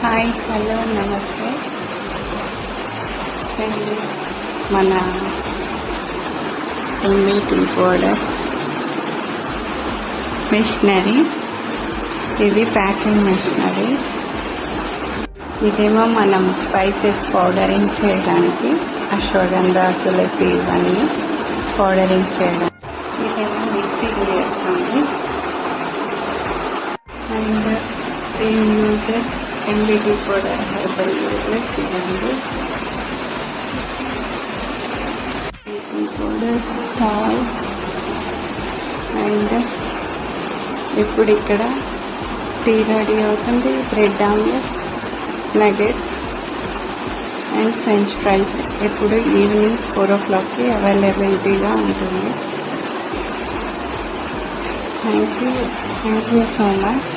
Hi hello నమస్తే అండి. మన టీ పౌడర్ మిషనరీ, ఇది ప్యాకింగ్ మిషనరీ. ఇదేమో మనం స్పైసెస్ పౌడరింగ్ చేయడానికి, అశ్వగంధ, తులసి ఇవన్నీ పౌడరింగ్ చేయడానికి. ఇదేమో మిక్సీ చేస్తుంది. అండ్ దీని uses MBT powder herbal uses ఇవ్వండి. Powder stall. అండ్ ఇప్పుడు ఇక్కడ టీ రెడీ అవుతుంది. Bread omelette, nuggets and French fries ఇప్పుడు ఈవినింగ్ 4 o'clock అవైలబిలిటీగా ఉంటుంది. Thank you so much.